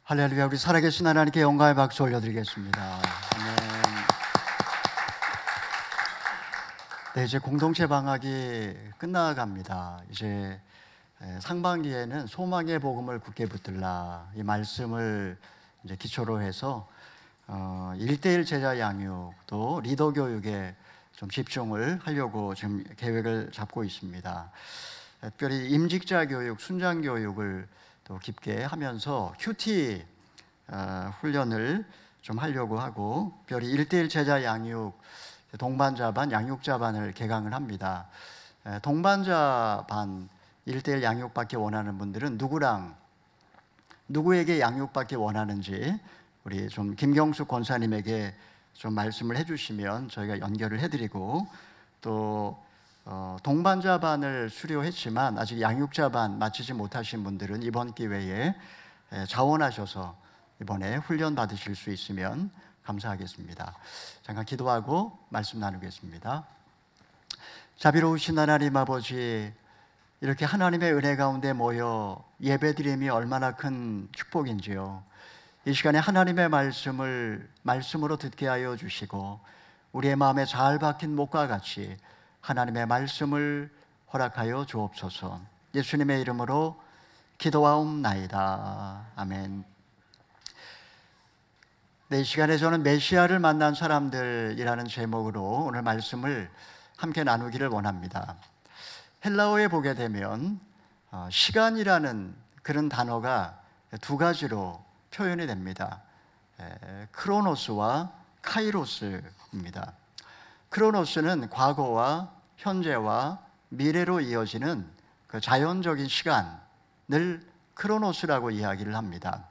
할렐루야. 우리 살아계신 하나님께 영광의 박수 올려드리겠습니다. 아멘. 네, 이제 공동체 방학이 끝나갑니다. 이제 상반기에는 소망의 복음을 굳게 붙들라, 이 말씀을 이제 기초로 해서 1:1 제자 양육도 리더 교육에 좀 집중을 하려고 지금 계획을 잡고 있습니다. 특별히 임직자 교육, 순장 교육을 또 깊게 하면서 큐티 훈련을 좀 하려고 하고, 특별히 1:1 제자 양육 동반자반, 양육자반을 개강을 합니다. 동반자반 1:1 양육받기 원하는 분들은 누구에게 양육받기 원하는지 우리 좀 김경숙 권사님에게 좀 말씀을 해주시면 저희가 연결을 해드리고, 또 동반자반을 수료했지만 아직 양육자반 마치지 못하신 분들은 이번 기회에 자원하셔서 이번에 훈련 받으실 수 있으면 감사하겠습니다. 잠깐 기도하고 말씀 나누겠습니다. 자비로우신 하나님 아버지, 이렇게 하나님의 은혜 가운데 모여 예배드림이 얼마나 큰 축복인지요. 이 시간에 하나님의 말씀으로 듣게 하여 주시고, 우리의 마음에 잘 박힌 목과 같이 하나님의 말씀을 허락하여 주옵소서. 예수님의 이름으로 기도하옵나이다. 아멘. 네, 이 시간에 저는 메시아를 만난 사람들이라는 제목으로 오늘 말씀을 함께 나누기를 원합니다. 헬라어에 보게 되면 시간이라는 그런 단어가 두 가지로 표현이 됩니다. 크로노스와 카이로스입니다. 크로노스는 과거와 현재와 미래로 이어지는 그 자연적인 시간을 크로노스라고 이야기를 합니다.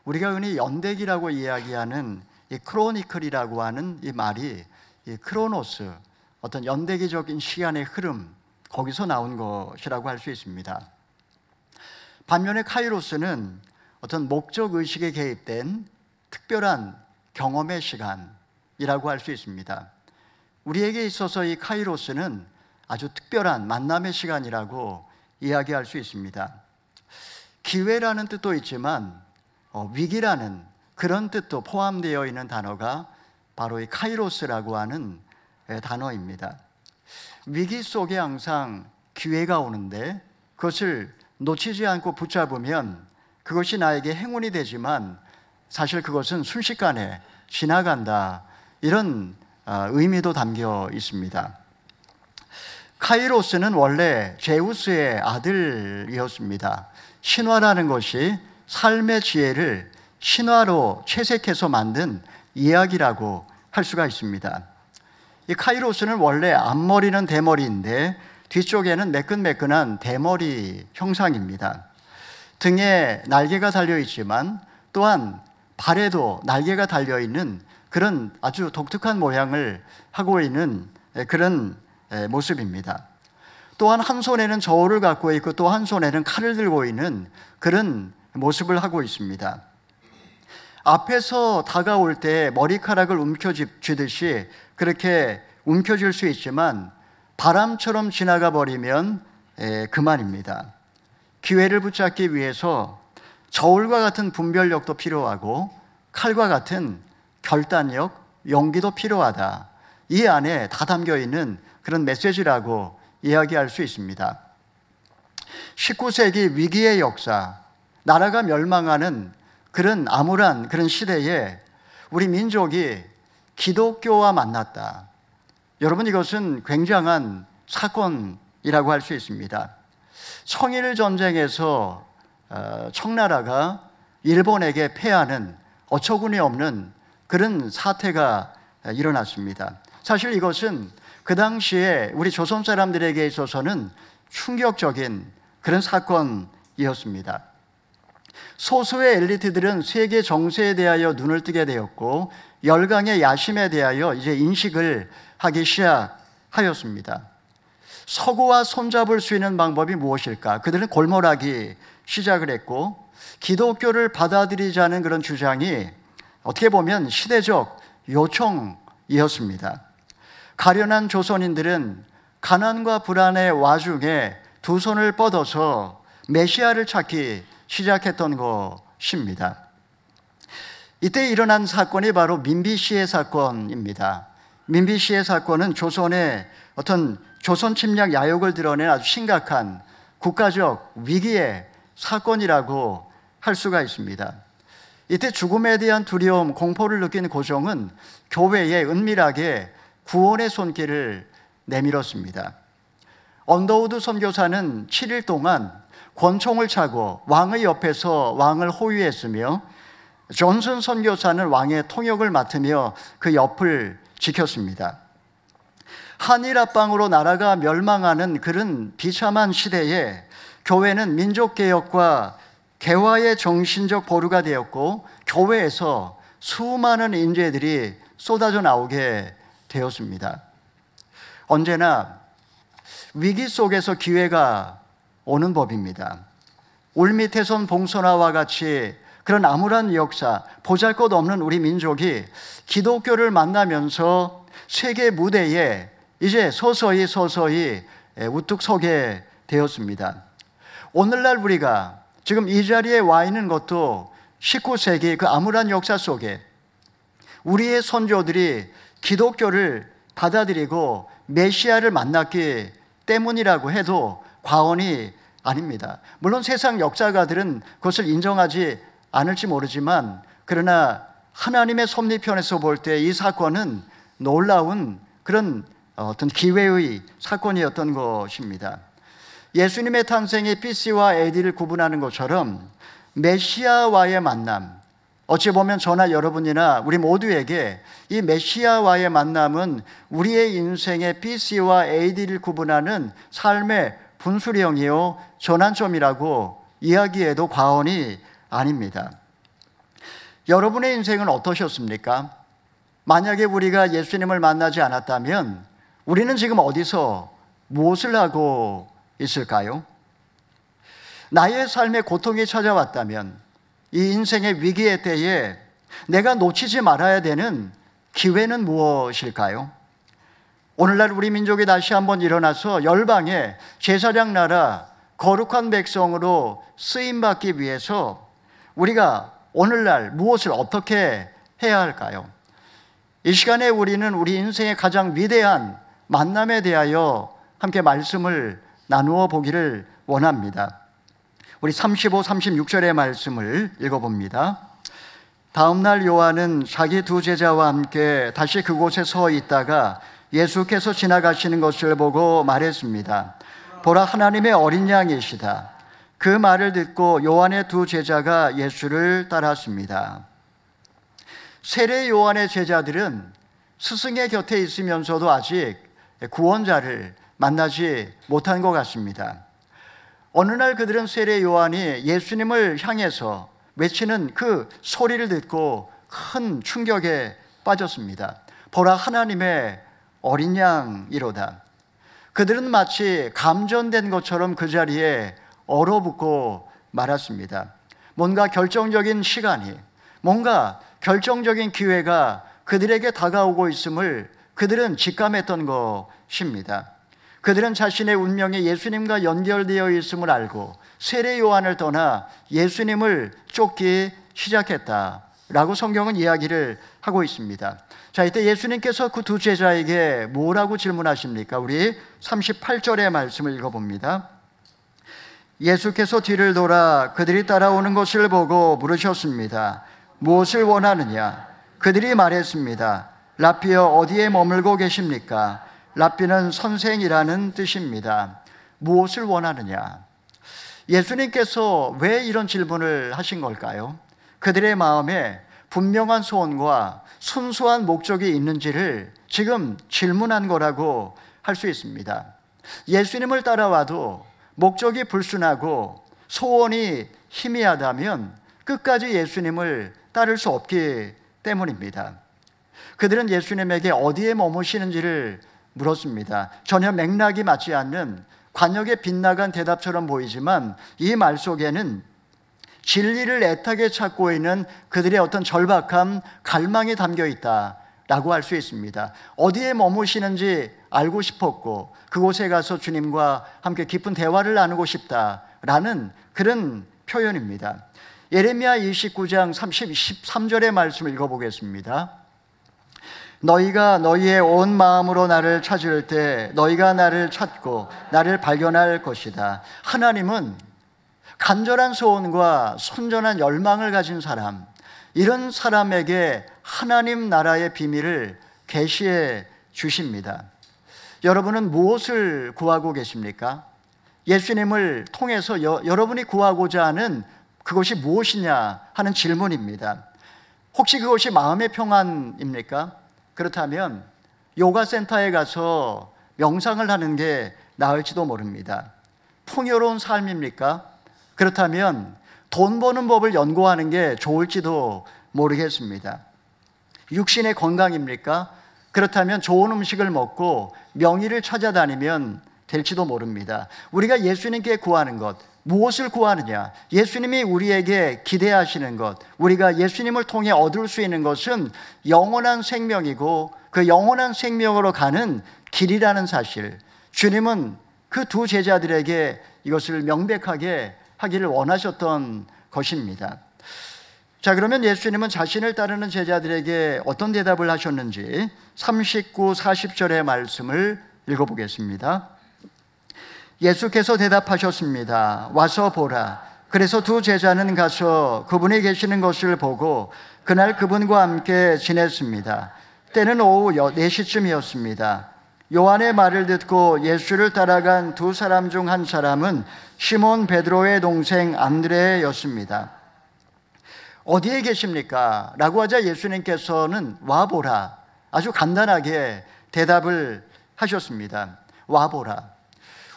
우리가 흔히 연대기라고 이야기하는 이 크로니클이라고 하는 이 말이 이 크로노스, 어떤 연대기적인 시간의 흐름, 거기서 나온 것이라고 할 수 있습니다. 반면에 카이로스는 어떤 목적의식에 개입된 특별한 경험의 시간이라고 할 수 있습니다. 우리에게 있어서 이 카이로스는 아주 특별한 만남의 시간이라고 이야기할 수 있습니다. 기회라는 뜻도 있지만 위기라는 그런 뜻도 포함되어 있는 단어가 바로 이 카이로스라고 하는 단어입니다. 위기 속에 항상 기회가 오는데 그것을 놓치지 않고 붙잡으면 그것이 나에게 행운이 되지만 사실 그것은 순식간에 지나간다, 이런 의미도 담겨 있습니다. 카이로스는 원래 제우스의 아들이었습니다. 신화라는 것이 삶의 지혜를 신화로 채색해서 만든 이야기라고 할 수가 있습니다. 이 카이로스는 원래 앞머리는 대머리인데 뒤쪽에는 매끈매끈한 대머리 형상입니다. 등에 날개가 달려있지만 또한 발에도 날개가 달려있는 그런 아주 독특한 모양을 하고 있는 그런 모습입니다. 또한 한 손에는 저울을 갖고 있고 또 한 손에는 칼을 들고 있는 그런 모습을 하고 있습니다. 앞에서 다가올 때 머리카락을 움켜쥐듯이 그렇게 움켜쥘 수 있지만 바람처럼 지나가 버리면 그만입니다. 기회를 붙잡기 위해서 저울과 같은 분별력도 필요하고 칼과 같은 결단력, 용기도 필요하다. 이 안에 다 담겨 있는 그런 메시지라고 이야기할 수 있습니다. 19세기 위기의 역사, 나라가 멸망하는 그런 암울한 그런 시대에 우리 민족이 기독교와 만났다. 여러분, 이것은 굉장한 사건이라고 할 수 있습니다. 청일 전쟁에서 청나라가 일본에게 패하는 어처구니 없는 그런 사태가 일어났습니다. 사실 이것은 그 당시에 우리 조선 사람들에게 있어서는 충격적인 그런 사건이었습니다. 소수의 엘리트들은 세계 정세에 대하여 눈을 뜨게 되었고 열강의 야심에 대하여 이제 인식을 하기 시작하였습니다. 서구와 손잡을 수 있는 방법이 무엇일까? 그들은 골몰하기 시작을 했고 기독교를 받아들이자는 그런 주장이 어떻게 보면 시대적 요청이었습니다. 가련한 조선인들은 가난과 불안의 와중에 두 손을 뻗어서 메시아를 찾기 시작했던 것입니다. 이때 일어난 사건이 바로 민비시해 사건입니다. 민비시해 사건은 조선의 어떤 조선 침략 야욕을 드러낸 아주 심각한 국가적 위기의 사건이라고 할 수가 있습니다. 이때 죽음에 대한 두려움, 공포를 느낀 고종은 교회에 은밀하게 구원의 손길을 내밀었습니다. 언더우드 선교사는 7일 동안 권총을 차고 왕의 옆에서 왕을 호위했으며, 존슨 선교사는 왕의 통역을 맡으며 그 옆을 지켰습니다. 한일 합방으로 나라가 멸망하는 그런 비참한 시대에 교회는 민족개혁과 개화의 정신적 보루가 되었고, 교회에서 수많은 인재들이 쏟아져 나오게 되었습니다. 언제나 위기 속에서 기회가 오는 법입니다. 울밑에선 봉선화와 같이 그런 암울한 역사, 보잘것없는 우리 민족이 기독교를 만나면서 세계 무대에 이제 서서히 우뚝 서게 되었습니다. 오늘날 우리가 지금 이 자리에 와 있는 것도 19세기 그 암울한 역사 속에 우리의 선조들이 기독교를 받아들이고 메시아를 만났기 때문이라고 해도 과언이 아닙니다. 물론 세상 역사가들은 그것을 인정하지 않을지 모르지만, 그러나 하나님의 섭리편에서 볼 때 이 사건은 놀라운 그런 어떤 기회의 사건이었던 것입니다. 예수님의 탄생이 BC와 AD를 구분하는 것처럼 메시아와의 만남, 어찌 보면 저나 여러분이나 우리 모두에게 이 메시아와의 만남은 우리의 인생의 BC와 AD를 구분하는 삶의 분수령이요 전환점이라고 이야기해도 과언이 아닙니다. 여러분의 인생은 어떠셨습니까? 만약에 우리가 예수님을 만나지 않았다면 우리는 지금 어디서 무엇을 하고 있을까요? 나의 삶에 고통이 찾아왔다면, 이 인생의 위기의 때에 내가 놓치지 말아야 되는 기회는 무엇일까요? 오늘날 우리 민족이 다시 한번 일어나서 열방의 제사장 나라, 거룩한 백성으로 쓰임받기 위해서 우리가 오늘날 무엇을 어떻게 해야 할까요? 이 시간에 우리는 우리 인생의 가장 위대한 만남에 대하여 함께 말씀을 나누어 보기를 원합니다. 우리 35, 36절의 말씀을 읽어봅니다. 다음 날 요한은 자기 두 제자와 함께 다시 그곳에 서 있다가 예수께서 지나가시는 것을 보고 말했습니다. 보라, 하나님의 어린 양이시다. 그 말을 듣고 요한의 두 제자가 예수를 따랐습니다. 세례 요한의 제자들은 스승의 곁에 있으면서도 아직 구원자를 만나지 못한 것 같습니다. 어느 날 그들은 세례 요한이 예수님을 향해서 외치는 그 소리를 듣고 큰 충격에 빠졌습니다. 보라, 하나님의 어린 양이로다. 그들은 마치 감전된 것처럼 그 자리에 얼어붙고 말았습니다. 뭔가 결정적인 시간이, 뭔가 결정적인 기회가 그들에게 다가오고 있음을 그들은 직감했던 것입니다. 그들은 자신의 운명이 예수님과 연결되어 있음을 알고 세례 요한을 떠나 예수님을 쫓기 시작했다라고 성경은 이야기를 하고 있습니다. 자, 이때 예수님께서 그 두 제자에게 뭐라고 질문하십니까? 우리 38절의 말씀을 읽어봅니다. 예수께서 뒤를 돌아 그들이 따라오는 것을 보고 물으셨습니다. 무엇을 원하느냐? 그들이 말했습니다. 랍비여, 어디에 머물고 계십니까? 랍비는 선생이라는 뜻입니다. 무엇을 원하느냐? 예수님께서 왜 이런 질문을 하신 걸까요? 그들의 마음에 분명한 소원과 순수한 목적이 있는지를 지금 질문한 거라고 할 수 있습니다. 예수님을 따라와도 목적이 불순하고 소원이 희미하다면 끝까지 예수님을 따를 수 없기 때문입니다. 그들은 예수님에게 어디에 머무시는지를 물었습니다. 전혀 맥락이 맞지 않는 관역에 빗나간 대답처럼 보이지만 이 말 속에는 진리를 애타게 찾고 있는 그들의 어떤 절박함, 갈망이 담겨 있다라고 할 수 있습니다. 어디에 머무시는지 알고 싶었고 그곳에 가서 주님과 함께 깊은 대화를 나누고 싶다라는 그런 표현입니다. 예레미야 29장 13절의 말씀을 읽어보겠습니다. 너희가 너희의 온 마음으로 나를 찾을 때 너희가 나를 찾고 나를 발견할 것이다. 하나님은 간절한 소원과 선전한 열망을 가진 사람, 이런 사람에게 하나님 나라의 비밀을 계시해 주십니다. 여러분은 무엇을 구하고 계십니까? 예수님을 통해서 여러분이 구하고자 하는 그것이 무엇이냐 하는 질문입니다. 혹시 그것이 마음의 평안입니까? 그렇다면 요가센터에 가서 명상을 하는 게 나을지도 모릅니다. 풍요로운 삶입니까? 그렇다면 돈 버는 법을 연구하는 게 좋을지도 모르겠습니다. 육신의 건강입니까? 그렇다면 좋은 음식을 먹고 명의를 찾아다니면 될지도 모릅니다. 우리가 예수님께 구하는 것, 무엇을 구하느냐? 예수님이 우리에게 기대하시는 것, 우리가 예수님을 통해 얻을 수 있는 것은 영원한 생명이고 그 영원한 생명으로 가는 길이라는 사실, 주님은 그 두 제자들에게 이것을 명백하게 하기를 원하셨던 것입니다. 자, 그러면 예수님은 자신을 따르는 제자들에게 어떤 대답을 하셨는지 39, 40절의 말씀을 읽어보겠습니다. 예수께서 대답하셨습니다. 와서 보라. 그래서 두 제자는 가서 그분이 계시는 것을 보고 그날 그분과 함께 지냈습니다. 때는 오후 4시쯤이었습니다. 요한의 말을 듣고 예수를 따라간 두 사람 중 한 사람은 시몬 베드로의 동생 안드레였습니다. 어디에 계십니까? 라고 하자 예수님께서는 와보라, 아주 간단하게 대답을 하셨습니다. 와보라.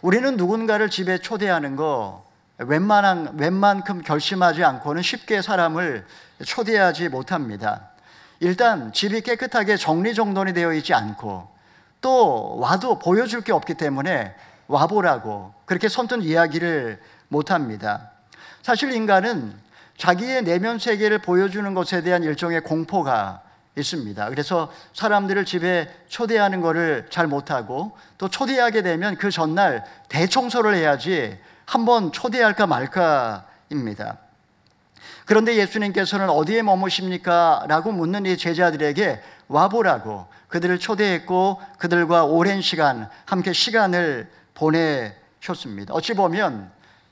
우리는 누군가를 집에 초대하는 거 웬만큼 결심하지 않고는 쉽게 사람을 초대하지 못합니다. 일단 집이 깨끗하게 정리정돈이 되어 있지 않고 또 와도 보여줄 게 없기 때문에 와보라고 그렇게 선뜻 이야기를 못합니다. 사실 인간은 자기의 내면 세계를 보여주는 것에 대한 일종의 공포가 있습니다. 그래서 사람들을 집에 초대하는 것을 잘 못하고 또 초대하게 되면 그 전날 대청소를 해야지 한번 초대할까 말까입니다. 그런데 예수님께서는 어디에 머무십니까? 라고 묻는 이 제자들에게 와보라고 그들을 초대했고 그들과 오랜 시간 함께 시간을 보내셨습니다. 어찌 보면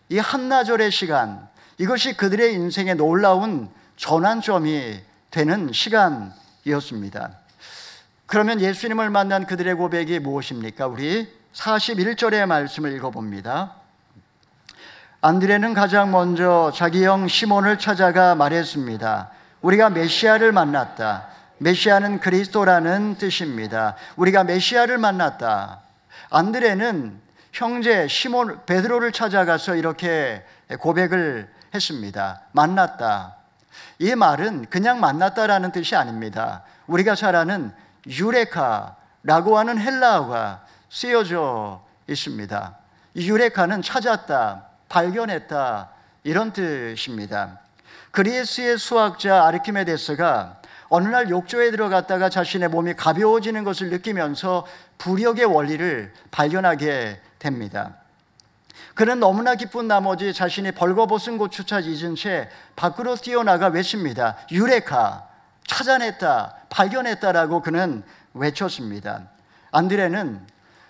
이 한나절의 시간, 이것이 그들의 인생에 놀라운 전환점이 되는 시간이었습니다. 그러면 예수님을 만난 그들의 고백이 무엇입니까? 우리 41절의 말씀을 읽어봅니다. 안드레는 가장 먼저 자기 형 시몬을 찾아가 말했습니다. 우리가 메시아를 만났다. 메시아는 그리스도라는 뜻입니다. 우리가 메시아를 만났다. 안드레는 형제 시몬 베드로를 찾아가서 이렇게 고백을 했습니다. 만났다. 이 말은 그냥 만났다라는 뜻이 아닙니다. 우리가 잘 아는 유레카라고 하는 헬라어가 쓰여져 있습니다. 이 유레카는 찾았다, 발견했다, 이런 뜻입니다. 그리스의 수학자 아르키메데스가 어느 날 욕조에 들어갔다가 자신의 몸이 가벼워지는 것을 느끼면서 부력의 원리를 발견하게 됩니다. 그는 너무나 기쁜 나머지 자신이 벌거벗은 곳조차 잊은 채 밖으로 뛰어나가 외칩니다. 유레카, 찾아냈다, 발견했다라고 그는 외쳤습니다. 안드레는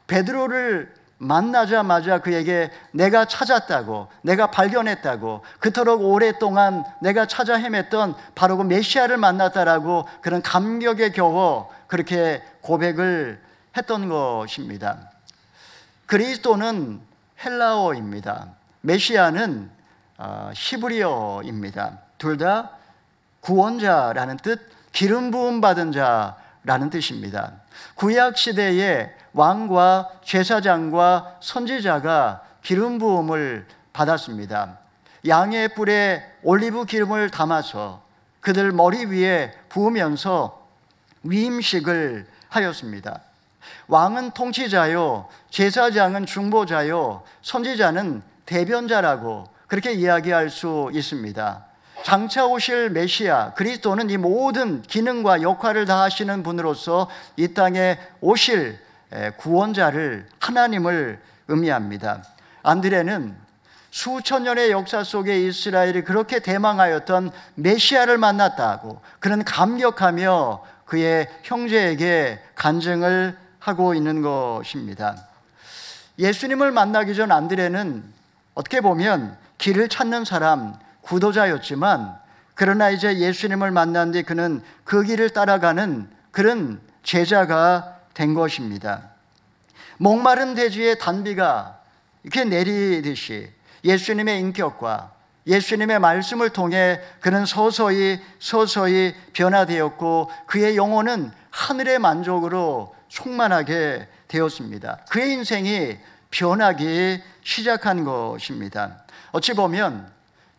베드로를 만나자마자 그에게 내가 찾았다고, 내가 발견했다고, 그토록 오랫동안 내가 찾아 헤맸던 바로 그 메시아를 만났다라고 그런 감격에 겨워 그렇게 고백을 했던 것입니다. 그리스도는 헬라어입니다. 메시아는 히브리어입니다. 둘 다 구원자라는 뜻, 기름 부음 받은 자라는 뜻입니다. 구약 시대에 왕과 제사장과 선지자가 기름 부음을 받았습니다. 양의 뿔에 올리브 기름을 담아서 그들 머리 위에 부으면서 위임식을 하였습니다. 왕은 통치자요, 제사장은 중보자요, 선지자는 대변자라고 그렇게 이야기할 수 있습니다. 장차 오실 메시아 그리스도는 이 모든 기능과 역할을 다 하시는 분으로서 이 땅에 오실 구원자를, 하나님을 의미합니다. 안드레는 수천 년의 역사 속에 이스라엘이 그렇게 대망하였던 메시아를 만났다고 그는 감격하며 그의 형제에게 간증을 하고 있는 것입니다. 예수님을 만나기 전 안드레는 어떻게 보면 길을 찾는 사람, 구도자였지만 그러나 이제 예수님을 만난 뒤 그는 그 길을 따라가는 그런 제자가 된 것입니다. 목마른 대지에 단비가 이렇게 내리듯이 예수님의 인격과 예수님의 말씀을 통해 그는 서서히 변화되었고 그의 영혼은 하늘의 만족으로 충만하게 되었습니다. 그의 인생이 변하기 시작한 것입니다. 어찌 보면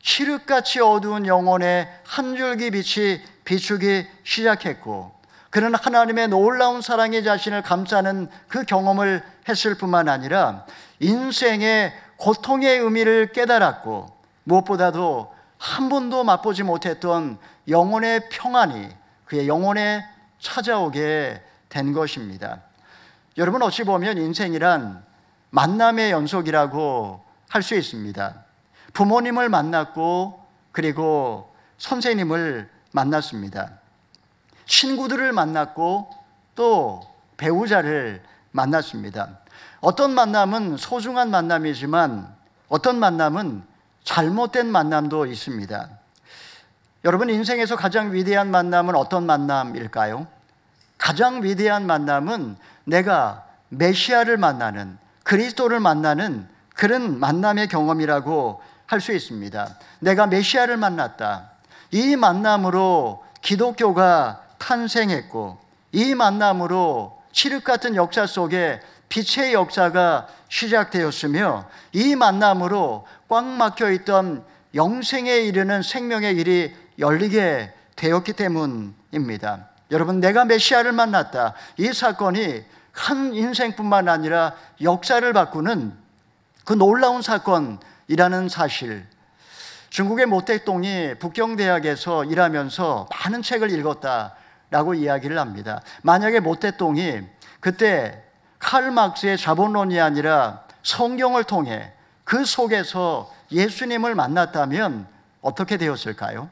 칠흑같이 어두운 영혼의 한 줄기 빛이 비추기 시작했고 그는 하나님의 놀라운 사랑의 자신을 감싸는 그 경험을 했을 뿐만 아니라 인생의 고통의 의미를 깨달았고 무엇보다도 한 번도 맛보지 못했던 영혼의 평안이 그의 영혼에 찾아오게 된 것입니다. 여러분, 어찌 보면 인생이란 만남의 연속이라고 할 수 있습니다. 부모님을 만났고 그리고 선생님을 만났습니다. 친구들을 만났고 또 배우자를 만났습니다. 어떤 만남은 소중한 만남이지만 어떤 만남은 잘못된 만남도 있습니다. 여러분, 인생에서 가장 위대한 만남은 어떤 만남일까요? 가장 위대한 만남은 내가 메시아를 만나는, 그리스도를 만나는 그런 만남의 경험이라고 할 수 있습니다. 내가 메시아를 만났다. 이 만남으로 기독교가 탄생했고 이 만남으로 칠흑 같은 역사 속에 빛의 역사가 시작되었으며 이 만남으로 꽉 막혀 있던 영생에 이르는 생명의 길이 열리게 되었기 때문입니다. 여러분, 내가 메시아를 만났다. 이 사건이 한 인생뿐만 아니라 역사를 바꾸는 그 놀라운 사건이라는 사실. 중국의 모택동이 북경대학에서 일하면서 많은 책을 읽었다라고 이야기를 합니다. 만약에 모택동이 그때 칼 막스의 자본론이 아니라 성경을 통해 그 속에서 예수님을 만났다면 어떻게 되었을까요?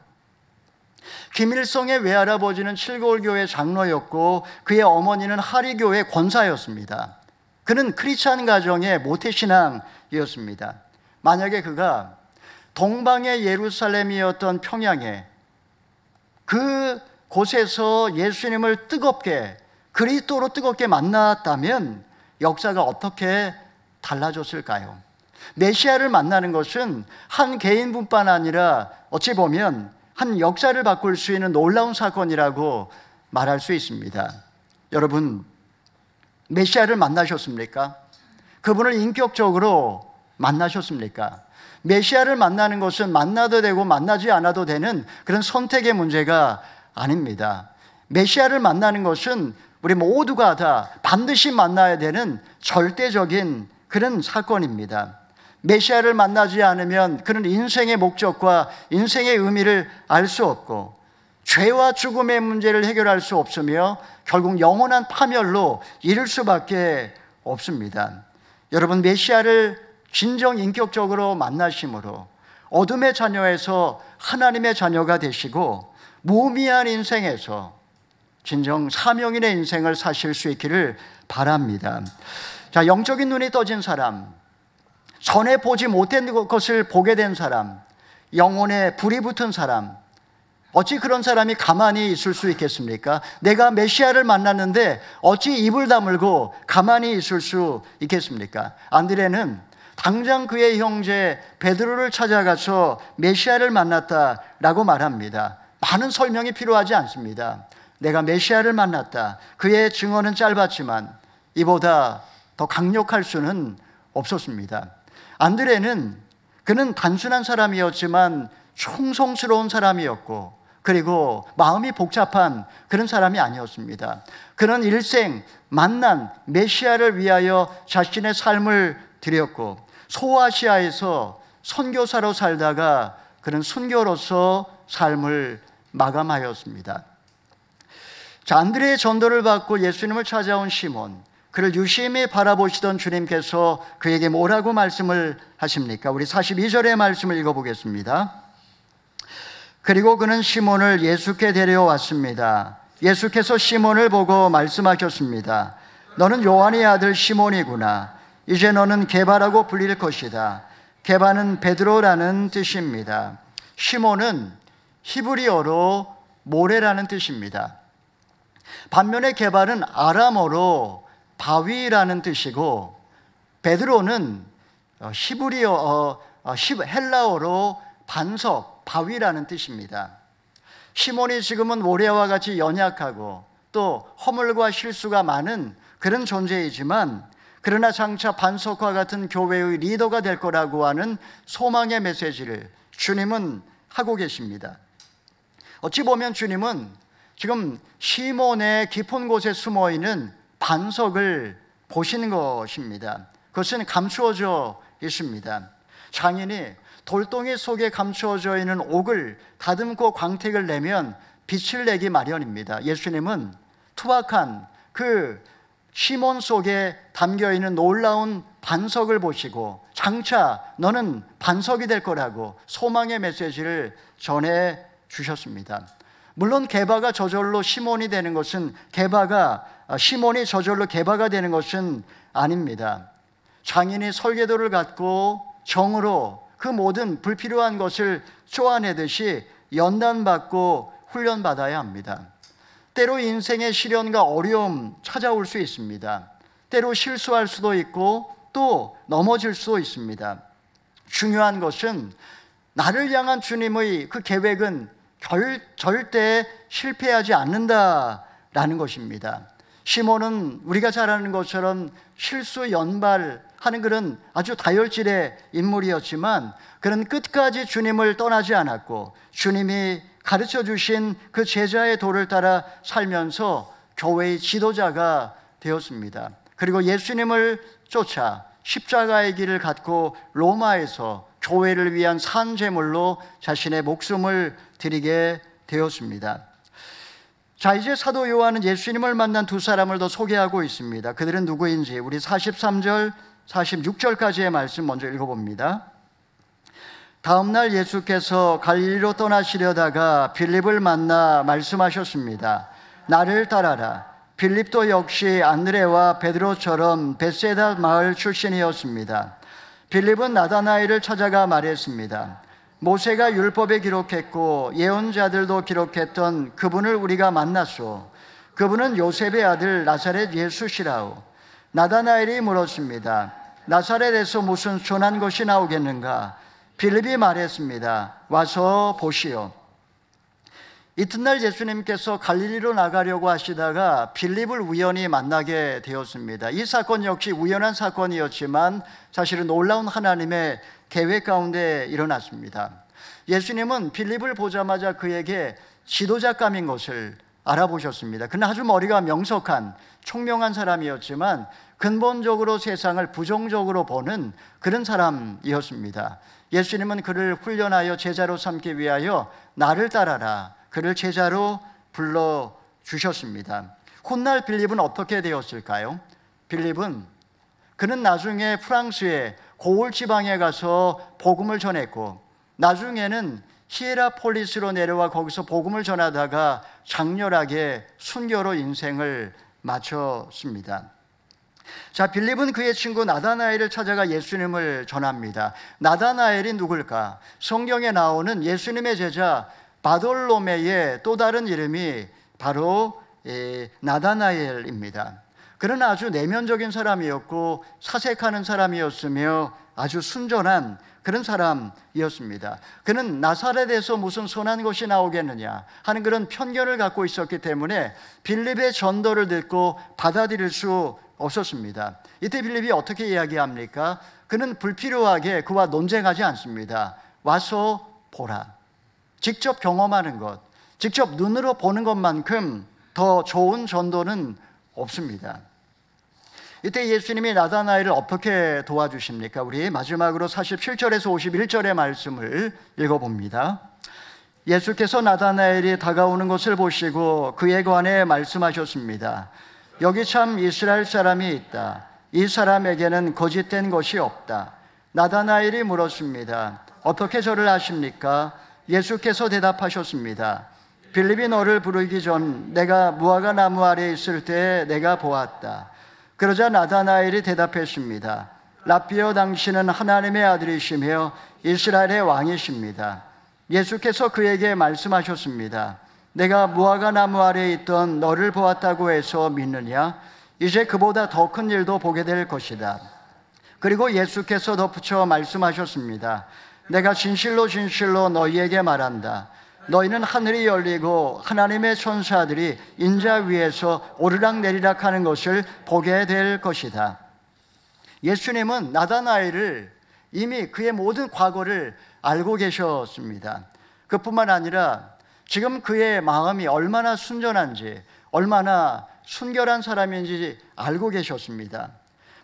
김일성의 외할아버지는 칠거울교회 장로였고 그의 어머니는 하리교회 권사였습니다. 그는 크리스찬 가정의 모태신앙이었습니다. 만약에 그가 동방의 예루살렘이었던 평양에 그 곳에서 예수님을 뜨겁게 그리스도로 뜨겁게 만났다면 역사가 어떻게 달라졌을까요? 메시아를 만나는 것은 한 개인뿐만 아니라 어찌 보면 한 역사를 바꿀 수 있는 놀라운 사건이라고 말할 수 있습니다. 여러분, 메시아를 만나셨습니까? 그분을 인격적으로 만나셨습니까? 메시아를 만나는 것은 만나도 되고 만나지 않아도 되는 그런 선택의 문제가 아닙니다. 메시아를 만나는 것은 우리 모두가 다 반드시 만나야 되는 절대적인 그런 사건입니다. 메시아를 만나지 않으면 그는 인생의 목적과 인생의 의미를 알 수 없고 죄와 죽음의 문제를 해결할 수 없으며 결국 영원한 파멸로 이를 수밖에 없습니다. 여러분, 메시아를 진정 인격적으로 만나심으로 어둠의 자녀에서 하나님의 자녀가 되시고 무의미한 인생에서 진정 사명인의 인생을 사실 수 있기를 바랍니다. 자, 영적인 눈이 떠진 사람, 전에 보지 못한 것을 보게 된 사람, 영혼에 불이 붙은 사람, 어찌 그런 사람이 가만히 있을 수 있겠습니까? 내가 메시아를 만났는데 어찌 입을 다물고 가만히 있을 수 있겠습니까? 안드레는 당장 그의 형제 베드로를 찾아가서 메시아를 만났다라고 말합니다. 많은 설명이 필요하지 않습니다. 내가 메시아를 만났다. 그의 증언은 짧았지만 이보다 더 강력할 수는 없었습니다. 안드레는 그는 단순한 사람이었지만 충성스러운 사람이었고 그리고 마음이 복잡한 그런 사람이 아니었습니다. 그는 일생 만난 메시아를 위하여 자신의 삶을 드렸고 소아시아에서 선교사로 살다가 그는 순교로서 삶을 마감하였습니다. 자, 안드레의 전도를 받고 예수님을 찾아온 시몬, 그를 유심히 바라보시던 주님께서 그에게 뭐라고 말씀을 하십니까? 우리 42절의 말씀을 읽어보겠습니다. 그리고 그는 시몬을 예수께 데려왔습니다. 예수께서 시몬을 보고 말씀하셨습니다. 너는 요한의 아들 시몬이구나. 이제 너는 게바라고 불릴 것이다. 게바는 베드로라는 뜻입니다. 시몬은 히브리어로 모래라는 뜻입니다. 반면에 게바는 아람어로 바위라는 뜻이고, 베드로는 헬라어로 반석, 바위라는 뜻입니다. 시몬이 지금은 모래와 같이 연약하고 또 허물과 실수가 많은 그런 존재이지만, 그러나 장차 반석과 같은 교회의 리더가 될 거라고 하는 소망의 메시지를 주님은 하고 계십니다. 어찌 보면 주님은 지금 시몬의 깊은 곳에 숨어있는 반석을 보시는 것입니다. 그것은 감추어져 있습니다. 장인이 돌덩이 속에 감추어져 있는 옥을 다듬고 광택을 내면 빛을 내기 마련입니다. 예수님은 투박한 그 시몬 속에 담겨있는 놀라운 반석을 보시고 장차 너는 반석이 될 거라고 소망의 메시지를 전해 주셨습니다. 물론 게바가 저절로 시몬이 되는 것은, 시몬이 저절로 게바가 되는 것은 아닙니다. 장인이 설계도를 갖고 정으로 그 모든 불필요한 것을 쪼아내듯이 연단받고 훈련받아야 합니다. 때로 인생의 시련과 어려움 찾아올 수 있습니다. 때로 실수할 수도 있고 또 넘어질 수도 있습니다. 중요한 것은 나를 향한 주님의 그 계획은 절대 실패하지 않는다라는 것입니다. 시몬은 우리가 잘 아는 것처럼 실수 연발하는 그런 아주 다혈질의 인물이었지만, 그는 끝까지 주님을 떠나지 않았고 주님이 가르쳐 주신 그 제자의 도를 따라 살면서 교회의 지도자가 되었습니다. 그리고 예수님을 쫓아 십자가의 길을 갖고 로마에서 교회를 위한 산제물로 자신의 목숨을 드리게 되었습니다. 자, 이제 사도 요한은 예수님을 만난 두 사람을 더 소개하고 있습니다. 그들은 누구인지 우리 43절, 46절까지의 말씀 먼저 읽어봅니다. 다음 날 예수께서 갈릴리로 떠나시려다가 빌립을 만나 말씀하셨습니다. 나를 따라라. 빌립도 역시 안드레와 베드로처럼 벳세다 마을 출신이었습니다. 빌립은 나다나엘을 찾아가 말했습니다. 모세가 율법에 기록했고 예언자들도 기록했던 그분을 우리가 만났소. 그분은 요셉의 아들 나사렛 예수시라오. 나다나엘이 물었습니다. 나사렛에서 무슨 선한 것이 나오겠는가? 빌립이 말했습니다. 와서 보시오. 이튿날 예수님께서 갈릴리로 나가려고 하시다가 빌립을 우연히 만나게 되었습니다. 이 사건 역시 우연한 사건이었지만 사실은 놀라운 하나님의 계획 가운데 일어났습니다. 예수님은 빌립을 보자마자 그에게 지도자감인 것을 알아보셨습니다. 그는 아주 머리가 명석한 총명한 사람이었지만 근본적으로 세상을 부정적으로 보는 그런 사람이었습니다. 예수님은 그를 훈련하여 제자로 삼기 위하여 나를 따라라, 그를 제자로 불러주셨습니다. 훗날 빌립은 어떻게 되었을까요? 그는 나중에 프랑스의 고을 지방에 가서 복음을 전했고, 나중에는 히에라폴리스로 내려와 거기서 복음을 전하다가 장렬하게 순교로 인생을 마쳤습니다. 자, 빌립은 그의 친구 나다나엘을 찾아가 예수님을 전합니다. 나다나엘이 누굴까? 성경에 나오는 예수님의 제자 바돌로메의 또 다른 이름이 바로 나다나엘입니다. 그는 아주 내면적인 사람이었고 사색하는 사람이었으며 아주 순전한 그런 사람이었습니다. 그는 나사렛에서 무슨 선한 것이 나오겠느냐 하는 그런 편견을 갖고 있었기 때문에 빌립의 전도를 듣고 받아들일 수 없었습니다. 이때 빌립이 어떻게 이야기합니까? 그는 불필요하게 그와 논쟁하지 않습니다. 와서 보라. 직접 경험하는 것, 직접 눈으로 보는 것만큼 더 좋은 전도는 없습니다. 이때 예수님이 나다나엘을 어떻게 도와주십니까? 우리 마지막으로 47절에서 51절의 말씀을 읽어봅니다. 예수께서 나다나엘이 다가오는 것을 보시고 그에 관해 말씀하셨습니다. 여기 참 이스라엘 사람이 있다. 이 사람에게는 거짓된 것이 없다. 나다나엘이 물었습니다. 어떻게 저를 아십니까? 예수께서 대답하셨습니다. 빌립이 너를 부르기 전 내가 무화과 나무 아래에 있을 때 내가 보았다. 그러자 나다나엘이 대답했습니다. 라삐여, 당신은 하나님의 아들이시며 이스라엘의 왕이십니다. 예수께서 그에게 말씀하셨습니다. 내가 무화과 나무 아래에 있던 너를 보았다고 해서 믿느냐? 이제 그보다 더 큰 일도 보게 될 것이다. 그리고 예수께서 덧붙여 말씀하셨습니다. 내가 진실로 진실로 너희에게 말한다. 너희는 하늘이 열리고 하나님의 천사들이 인자 위에서 오르락 내리락 하는 것을 보게 될 것이다. 예수님은 나다나엘을 이미 그의 모든 과거를 알고 계셨습니다. 그뿐만 아니라 지금 그의 마음이 얼마나 순전한지, 얼마나 순결한 사람인지 알고 계셨습니다.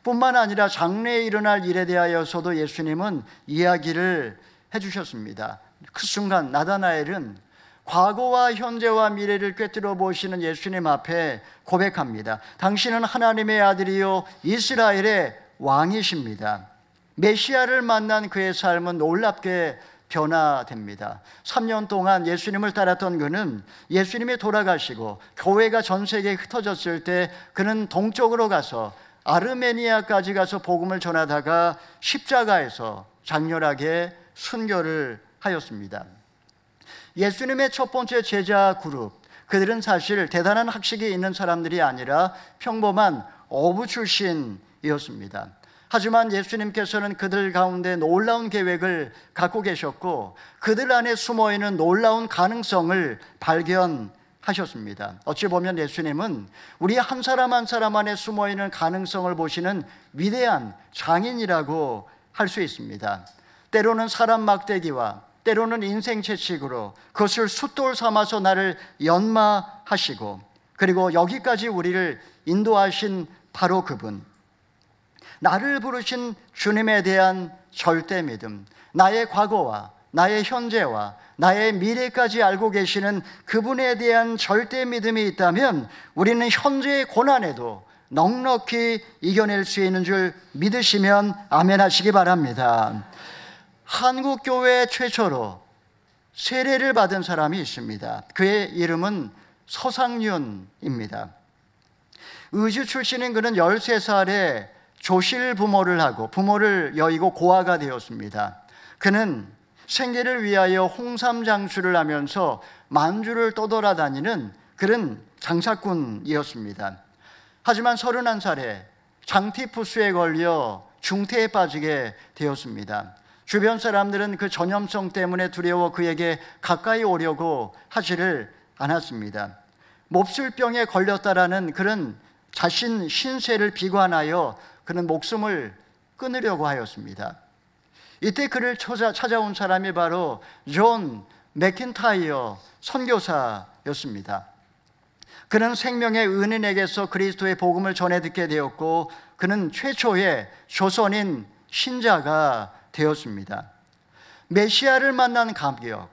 뿐만 아니라 장래에 일어날 일에 대하여서도 예수님은 이야기를 해주셨습니다. 그 순간 나다나엘은 과거와 현재와 미래를 꿰뚫어 보시는 예수님 앞에 고백합니다. 당신은 하나님의 아들이요 이스라엘의 왕이십니다. 메시아를 만난 그의 삶은 놀랍게 변화됩니다. 3년 동안 예수님을 따랐던 그는 예수님이 돌아가시고 교회가 전 세계에 흩어졌을 때 그는 동쪽으로 가서 아르메니아까지 가서 복음을 전하다가 십자가에서 장렬하게 순교를 하였습니다. 예수님의 첫 번째 제자 그룹, 그들은 사실 대단한 학식이 있는 사람들이 아니라 평범한 어부 출신이었습니다. 하지만 예수님께서는 그들 가운데 놀라운 계획을 갖고 계셨고 그들 안에 숨어있는 놀라운 가능성을 발견하셨습니다. 어찌 보면 예수님은 우리 한 사람 한 사람 안에 숨어있는 가능성을 보시는 위대한 장인이라고 할 수 있습니다. 때로는 사람 막대기와 때로는 인생 채찍으로 그것을 숫돌 삼아서 나를 연마하시고 그리고 여기까지 우리를 인도하신 바로 그분, 나를 부르신 주님에 대한 절대 믿음, 나의 과거와 나의 현재와 나의 미래까지 알고 계시는 그분에 대한 절대 믿음이 있다면 우리는 현재의 고난에도 넉넉히 이겨낼 수 있는 줄 믿으시면 아멘 하시기 바랍니다. 한국교회 최초로 세례를 받은 사람이 있습니다. 그의 이름은 서상윤입니다. 의주 출신인 그는 13살에 조실 부모를 하고 부모를 여의고 고아가 되었습니다. 그는 생계를 위하여 홍삼 장수를 하면서 만주를 떠돌아다니는 그런 장사꾼이었습니다. 하지만 31살에 장티푸스에 걸려 중태에 빠지게 되었습니다. 주변 사람들은 그 전염성 때문에 두려워 그에게 가까이 오려고 하지를 않았습니다. 몹쓸병에 걸렸다라는 그런 자신 신세를 비관하여 그는 목숨을 끊으려고 하였습니다. 이때 그를 찾아온 사람이 바로 존 맥킨타이어 선교사였습니다. 그는 생명의 은인에게서 그리스도의 복음을 전해 듣게 되었고 그는 최초의 조선인 신자가 되었습니다. 메시아를 만난 감격,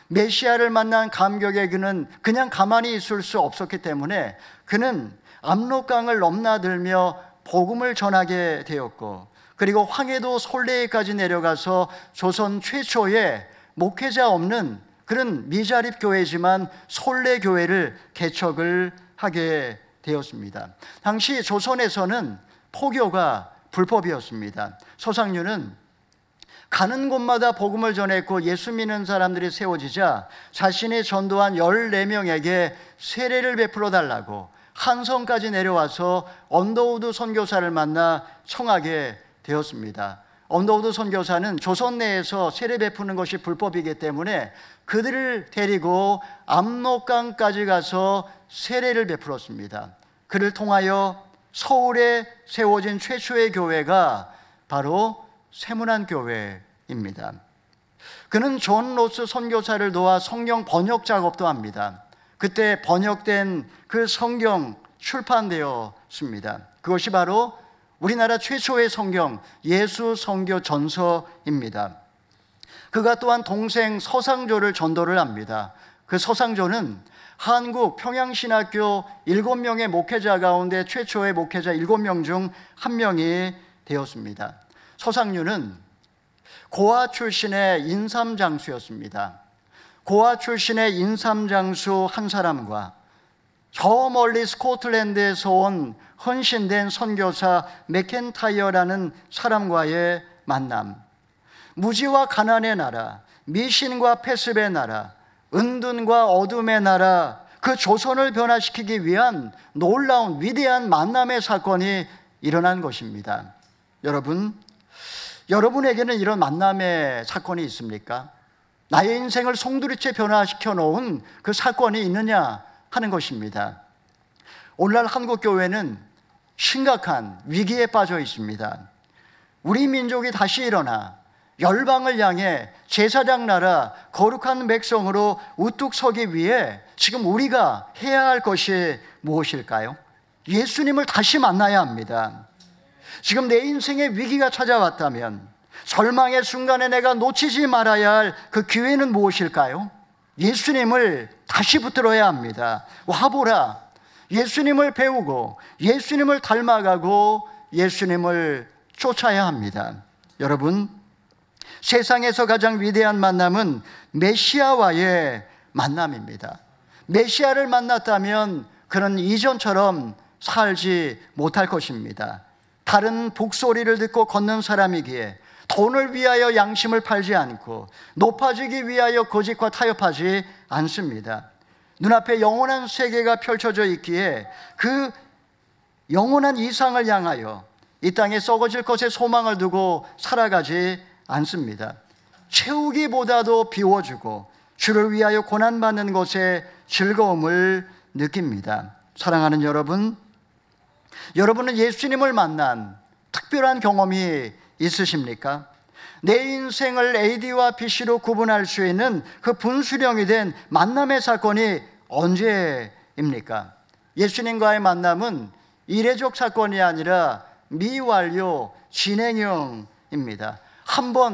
메시아를 만난 감격에 그는 그냥 가만히 있을 수 없었기 때문에 그는 압록강을 넘나들며 복음을 전하게 되었고 그리고 황해도 솔레까지 내려가서 조선 최초의 목회자 없는 그런 미자립 교회지만 솔레 교회를 개척을 하게 되었습니다. 당시 조선에서는 포교가 불법이었습니다. 서상윤은 가는 곳마다 복음을 전했고 예수 믿는 사람들이 세워지자 자신이 전도한 14명에게 세례를 베풀어 달라고 한성까지 내려와서 언더우드 선교사를 만나 청하게 되었습니다. 언더우드 선교사는 조선 내에서 세례 베푸는 것이 불법이기 때문에 그들을 데리고 압록강까지 가서 세례를 베풀었습니다. 그를 통하여 서울에 세워진 최초의 교회가 바로 세문안교회입니다. 그는 존 로스 선교사를 도와 성경 번역 작업도 합니다. 그때 번역된 그 성경 출판되었습니다. 그것이 바로 우리나라 최초의 성경 예수 성교 전서입니다. 그가 또한 동생 서상조를 전도를 합니다. 그 서상조는 한국 평양신학교 7명의 목회자 가운데 최초의 목회자 7명 중 1명이 되었습니다. 서상류는 고아 출신의 인삼장수였습니다. 고아 출신의 인삼장수 한 사람과 저 멀리 스코틀랜드에서 온 헌신된 선교사 맥켄타이어라는 사람과의 만남, 무지와 가난의 나라, 미신과 패습의 나라, 은둔과 어둠의 나라, 그 조선을 변화시키기 위한 놀라운 위대한 만남의 사건이 일어난 것입니다. 여러분에게는 이런 만남의 사건이 있습니까? 나의 인생을 송두리째 변화시켜 놓은 그 사건이 있느냐 하는 것입니다. 오늘날 한국교회는 심각한 위기에 빠져 있습니다. 우리 민족이 다시 일어나 열방을 향해 제사장 나라 거룩한 백성으로 우뚝 서기 위해 지금 우리가 해야 할 것이 무엇일까요? 예수님을 다시 만나야 합니다. 지금 내 인생에 위기가 찾아왔다면 절망의 순간에 내가 놓치지 말아야 할 그 기회는 무엇일까요? 예수님을 다시 붙들어야 합니다. 와보라. 예수님을 배우고 예수님을 닮아가고 예수님을 쫓아야 합니다. 여러분, 세상에서 가장 위대한 만남은 메시아와의 만남입니다. 메시아를 만났다면 그는 이전처럼 살지 못할 것입니다. 다른 북소리를 듣고 걷는 사람이기에 돈을 위하여 양심을 팔지 않고 높아지기 위하여 거짓과 타협하지 않습니다. 눈앞에 영원한 세계가 펼쳐져 있기에 그 영원한 이상을 향하여 이 땅에 썩어질 것에 소망을 두고 살아가지 않습니다. 채우기보다도 비워주고 주를 위하여 고난받는 것에 즐거움을 느낍니다. 사랑하는 여러분, 여러분은 예수님을 만난 특별한 경험이 있으십니까? 내 인생을 AD와 BC로 구분할 수 있는 그 분수령이 된 만남의 사건이 언제입니까? 예수님과의 만남은 이례적 사건이 아니라 미완료 진행형입니다.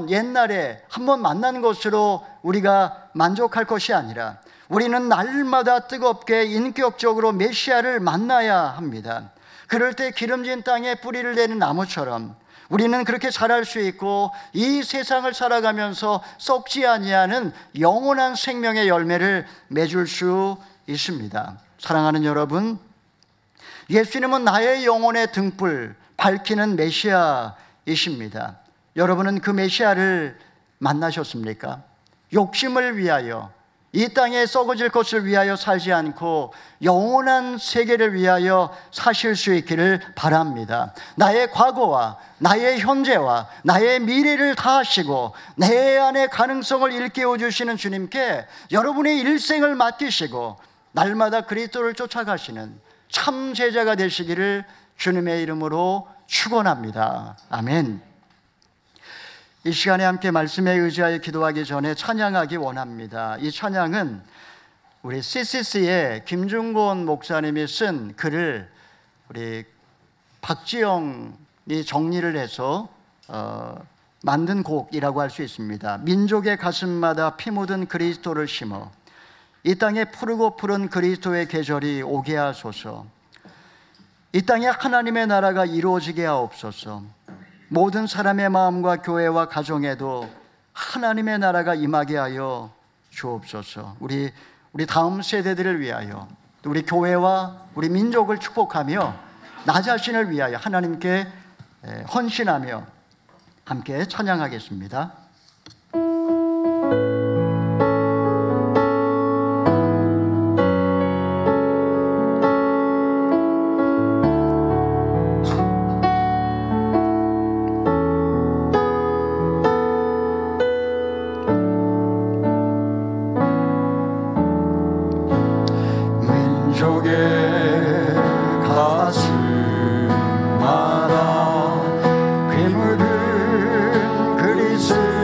옛날에 한 번 만난 것으로 우리가 만족할 것이 아니라 우리는 날마다 뜨겁게 인격적으로 메시아를 만나야 합니다. 그럴 때 기름진 땅에 뿌리를 내는 나무처럼 우리는 그렇게 자랄 수 있고 이 세상을 살아가면서 썩지 아니하는 영원한 생명의 열매를 맺을 수 있습니다. 사랑하는 여러분, 예수님은 나의 영혼의 등불 밝히는 메시아이십니다. 여러분은 그 메시아를 만나셨습니까? 욕심을 위하여 이 땅에 썩어질 것을 위하여 살지 않고 영원한 세계를 위하여 사실 수 있기를 바랍니다. 나의 과거와 나의 현재와 나의 미래를 다 하시고 내 안의 가능성을 일깨워 주시는 주님께 여러분의 일생을 맡기시고 날마다 그리스도를 쫓아가시는 참 제자가 되시기를 주님의 이름으로 축원합니다. 아멘. 이 시간에 함께 말씀에 의지하여 기도하기 전에 찬양하기 원합니다. 이 찬양은 우리 CCC의 김중곤 목사님이 쓴 글을 우리 박지영이 정리를 해서 만든 곡이라고 할 수 있습니다. 민족의 가슴마다 피 묻은 그리스도를 심어 이 땅에 푸르고 푸른 그리스도의 계절이 오게 하소서. 이 땅에 하나님의 나라가 이루어지게 하옵소서. 모든 사람의 마음과 교회와 가정에도 하나님의 나라가 임하게 하여 주옵소서. 우리 다음 세대들을 위하여 또 우리 교회와 우리 민족을 축복하며 나 자신을 위하여 하나님께 헌신하며 함께 찬양하겠습니다. 가슴마다 피 묻은 그리스도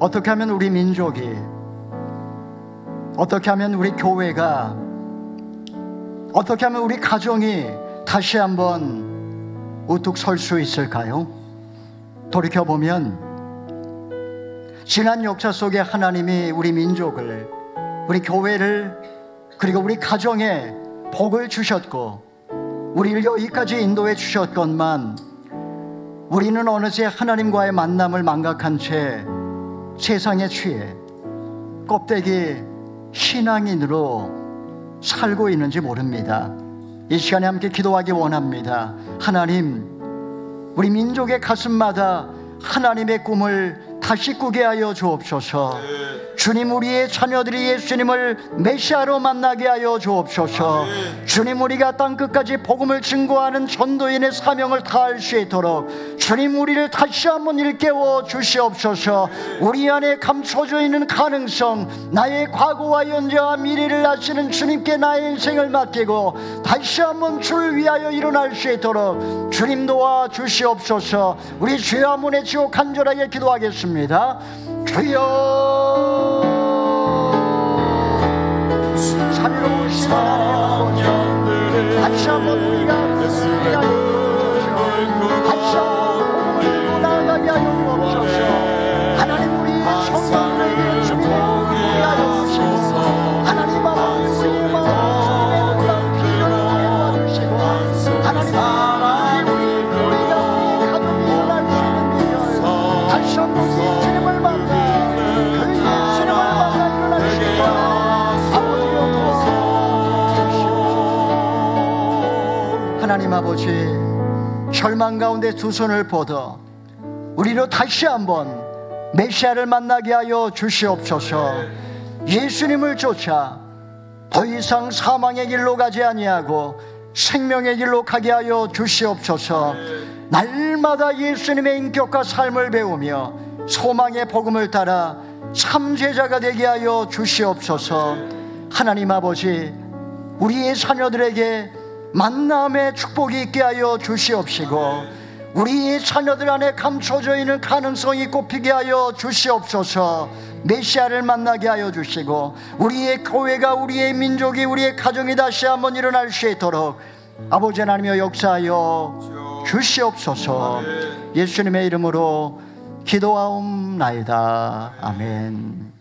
어떻게 하면 우리 민족이, 어떻게 하면 우리 교회가, 어떻게 하면 우리 가정이 다시 한번 우뚝 설 수 있을까요? 돌이켜보면 지난 역사 속에 하나님이 우리 민족을, 우리 교회를, 그리고 우리 가정에 복을 주셨고 우리를 여기까지 인도해 주셨건만 우리는 어느새 하나님과의 만남을 망각한 채 세상에 취해 껍데기 신앙인으로 살고 있는지 모릅니다. 이 시간에 함께 기도하기 원합니다. 하나님, 우리 민족의 가슴마다 하나님의 꿈을 다시 꾸게 하여 주옵소서. 주님, 우리의 자녀들이 예수님을 메시아로 만나게 하여 주옵소서. 주님, 우리가 땅끝까지 복음을 증거하는 전도인의 사명을 다할 수 있도록 주님, 우리를 다시 한번 일깨워 주시옵소서. 우리 안에 감춰져 있는 가능성, 나의 과거와 현재와 미래를 아시는 주님께 나의 인생을 맡기고 다시 한번 주를 위하여 일어날 수 있도록 주님 도와 주시옵소서. 우리 주여 한번 외치고 간절하게 기도하겠습니다. 주여, 자비로우신 하나님 아버지, 다시 한번 우리가 다시 한번 복음을 나아가게 하여 주옵소서. 하나님, 우리 성도들에게 주님의 복음을 하여 주시고 하나님 아버지, 우리의 마음에 놀라운 비전을 도와주시고 하나님 아버지, 우리가 우리의 가족이 일어날 수 있는 비전, 다시 한번 주님을 만나 하나님 아버지, 절망 가운데 두 손을 뻗어 우리로 다시 한번 메시아를 만나게 하여 주시옵소서. 예수님을 쫓아 더 이상 사망의 길로 가지 아니하고 생명의 길로 가게 하여 주시옵소서. 날마다 예수님의 인격과 삶을 배우며 소망의 복음을 따라 참 제자가 되게 하여 주시옵소서. 하나님 아버지, 우리의 자녀들에게 만남의 축복이 있게 하여 주시옵시고 우리의 자녀들 안에 감춰져 있는 가능성이 꽃피게 하여 주시옵소서. 메시아를 만나게 하여 주시고 우리의 교회가, 우리의 민족이, 우리의 가정이 다시 한번 일어날 수 있도록 아버지 하나님여 역사하여 주시옵소서. 예수님의 이름으로 기도하옵나이다. 아멘.